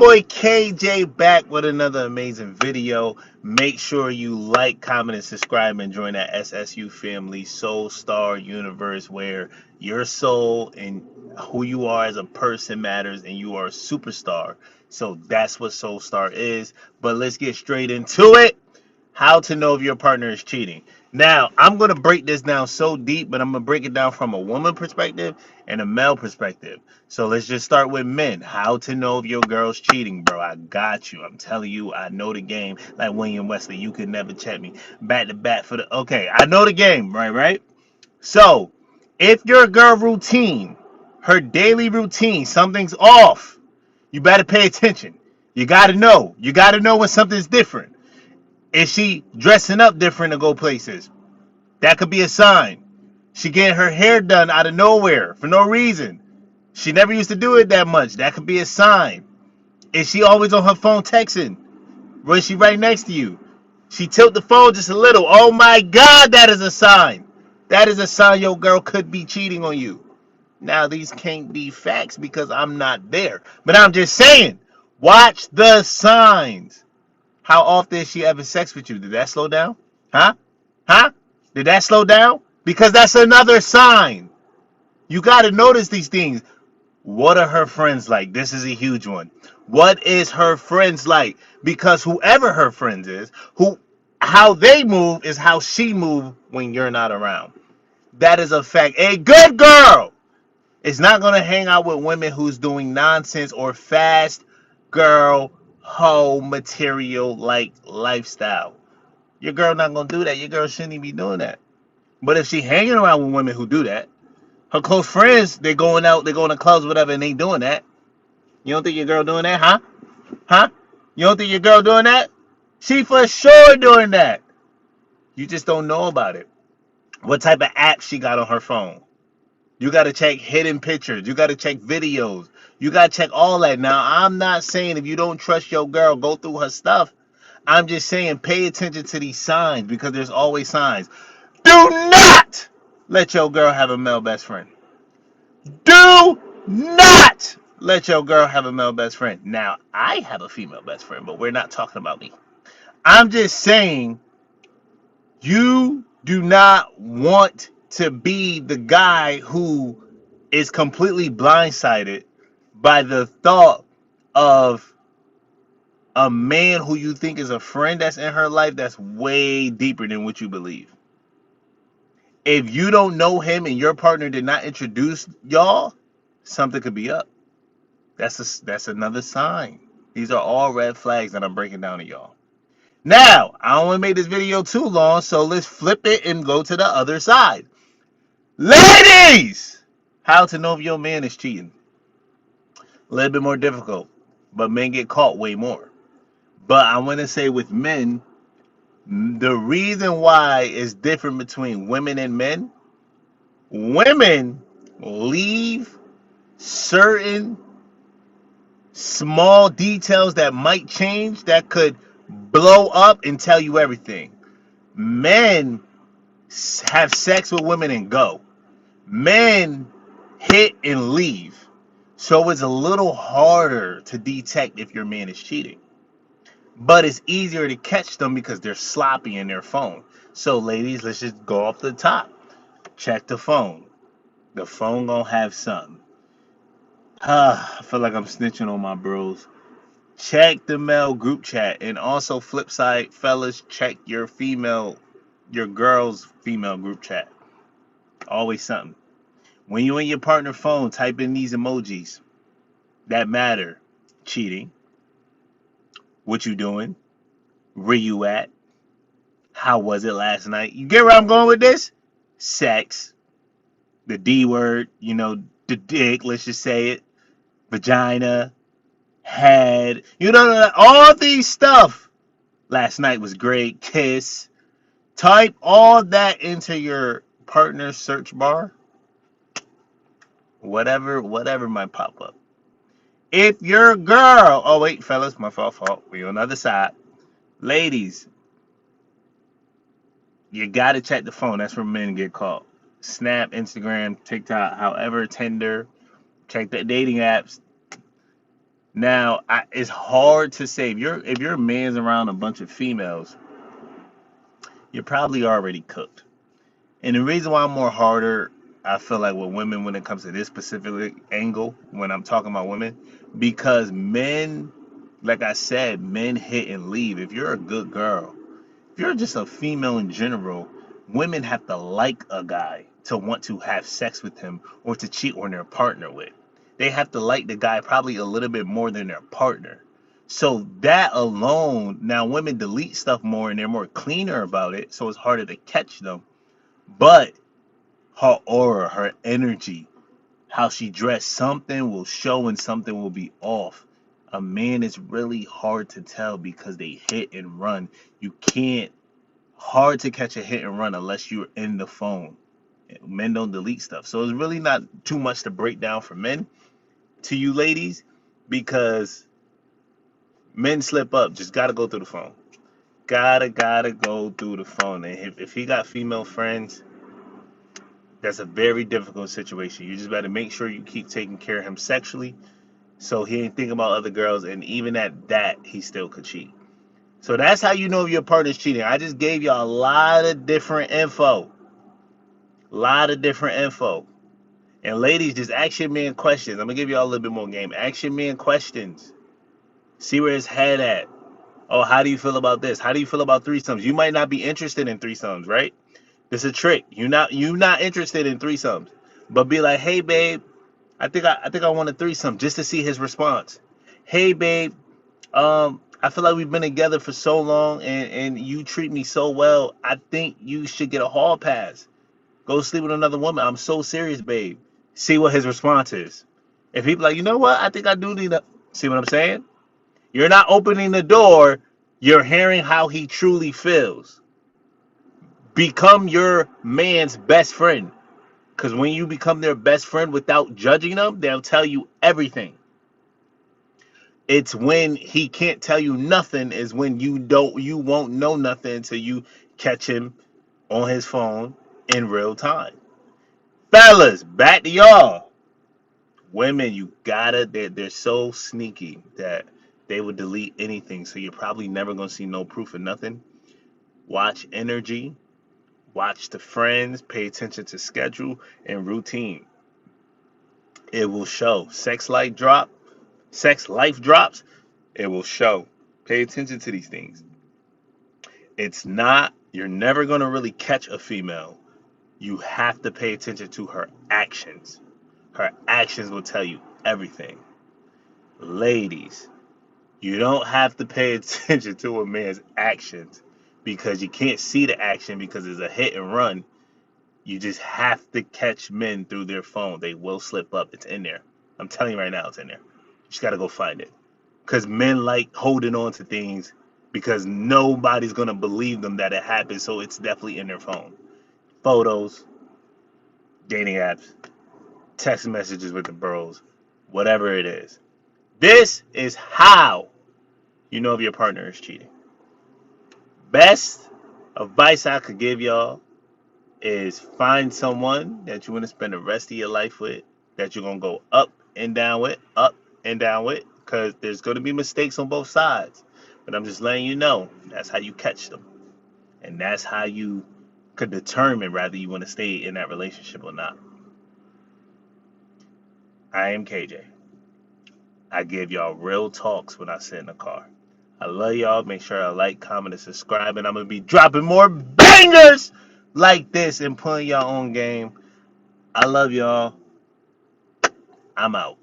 Boy KJ back with another amazing video. Make sure you like, comment, and subscribe and join that SSU family Soul Star universe where your soul and who you are as a person matters and you are a superstar. So that's what Soul Star is. But let's get straight into it. How to know if your partner is cheating. Now, I'm going to break this down so deep, but I'm going to break it down from a woman perspective and a male perspective. So let's just start with men. How to know if your girl's cheating, bro. I got you. I'm telling you, I know the game. Like William Wesley, you could never check me. Back to back for the. Okay, I know the game, right? So, if your girl routine, her daily routine, something's off, you better pay attention. You got to know. You got to know when something's different. Is she dressing up different to go places? That could be a sign. She getting her hair done out of nowhere for no reason. She never used to do it that much. That could be a sign. Is she always on her phone texting? Or is she right next to you? She tilt the phone just a little. Oh my God, that is a sign. That is a sign your girl could be cheating on you. Now, these can't be facts because I'm not there. But I'm just saying, watch the signs. How often is she having sex with you? Did that slow down? Huh? Huh? Did that slow down? Because that's another sign. You got to notice these things. What are her friends like? This is a huge one. What is her friends like? Because whoever her friends is, how they move is how she move when you're not around. That is a fact. A good girl is not going to hang out with women who's doing nonsense or fast girl hoe material like lifestyle. Your girl not gonna do that. Your girl shouldn't even be doing that. But if she hanging around with women who do that, her close friends, they're going out, they're going to clubs, whatever, and they doing that. You don't think your girl doing that, huh? Huh? You don't think your girl doing that? She for sure doing that. You just don't know about it. What type of app she got on her phone? You got to check hidden pictures. You got to check videos. You got to check all that. Now, I'm not saying if you don't trust your girl, go through her stuff. I'm just saying pay attention to these signs because there's always signs. Do not let your girl have a male best friend. Do not let your girl have a male best friend. Now, I have a female best friend, but we're not talking about me. I'm just saying you do not want to be the guy who is completely blindsided by the thought of a man who you think is a friend that's in her life that's way deeper than what you believe. If you don't know him and your partner did not introduce y'all, something could be up. That's another sign. These are all red flags that I'm breaking down to y'all. Now, I don't want to make this video too long, so let's flip it and go to the other side. Ladies! How to know if your man is cheating. A little bit more difficult, but men get caught way more. But I want to say with men, the reason why it's different between women and men, women leave certain small details that might change that could blow up and tell you everything. Men have sex with women and go. Men hit and leave. So it's a little harder to detect if your man is cheating. But it's easier to catch them because they're sloppy in their phone. So ladies, let's just go off the top. Check the phone. The phone gonna have something. I feel like I'm snitching on my bros. Check the male group chat. And also flip side, fellas, check your girl's female group chat. Always something. When you in your partner phone, type in these emojis that matter. Cheating. What you doing? Where you at? How was it last night? You get where I'm going with this? Sex. The D word, the dick, let's just say it. Vagina. Head. All these stuff. Last night was great. Kiss. Type all that into your partner's search bar. Whatever might pop up. If your girl, oh wait, fellas, my fault. We on the other side. Ladies, you gotta check the phone. That's where men get caught. Snap, Instagram, TikTok, however, Tinder. Check the dating apps. Now, it's hard to say if your man's around a bunch of females, you're probably already cooked. And the reason why I'm more harder, I feel like with women when it comes to this specific angle, when I'm talking about women, because men, like I said, men hit and leave. If you're a good girl, if you're just a female in general, women have to like a guy to want to have sex with him or to cheat on their partner with. They have to like the guy probably a little bit more than their partner. So that alone, now women delete stuff more and they're more cleaner about it, so it's harder to catch them. But her aura, her energy, how she dressed, something will show and something will be off. A man is really hard to tell because they hit and run. You can't hard to catch a hit and run unless you're in the phone. Men don't delete stuff. So it's really not too much to break down for men to you ladies because men slip up. Just gotta go through the phone. Gotta go through the phone. And if he got female friends, that's a very difficult situation. You just better make sure you keep taking care of him sexually so he ain't thinking about other girls. And even at that, he still could cheat. So that's how you know if your partner's cheating. I just gave you a lot of different info. Lot of different info. And ladies, just ask your man questions. I'm gonna give y'all a little bit more game. Ask your man questions. See where his head at. Oh, how do you feel about this? How do you feel about threesomes? You might not be interested in threesomes, right? This is a trick. You not interested in threesomes. But be like, hey babe, I think I want a threesome just to see his response. Hey babe, I feel like we've been together for so long and you treat me so well. I think you should get a hall pass. Go sleep with another woman. I'm so serious, babe. See what his response is. If he's like, you know what? I think I do need a. See what I'm saying? You're not opening the door. You're hearing how he truly feels. Become your man's best friend. Because when you become their best friend without judging them, they'll tell you everything. It's when he can't tell you nothing is when you won't know nothing until you catch him on his phone in real time. Fellas, back to y'all. Women, you gotta, they're so sneaky that they would delete anything. So you're probably never gonna see no proof of nothing. Watch energy, watch the friends, pay attention to schedule and routine. It will show. Sex life drops, it will show. Pay attention to these things. It's not, you're never gonna really catch a female. You have to pay attention to her actions. Her actions will tell you everything. Ladies, you don't have to pay attention to a man's actions because you can't see the action because it's a hit and run. You just have to catch men through their phone. They will slip up. It's in there. I'm telling you right now, it's in there. You just got to go find it. Because men like holding on to things because nobody's going to believe them that it happened. So it's definitely in their phone. Photos, dating apps, text messages with the bros, whatever it is. This is how you know if your partner is cheating. Best advice I could give y'all is find someone that you want to spend the rest of your life with, that you're going to go up and down with, because there's going to be mistakes on both sides. But I'm just letting you know that's how you catch them. And that's how you could determine whether you want to stay in that relationship or not. I am KJ. I give y'all real talks when I sit in the car. I love y'all. Make sure to like, comment, and subscribe. And I'm going to be dropping more bangers like this and pulling y'all on game. I love y'all. I'm out.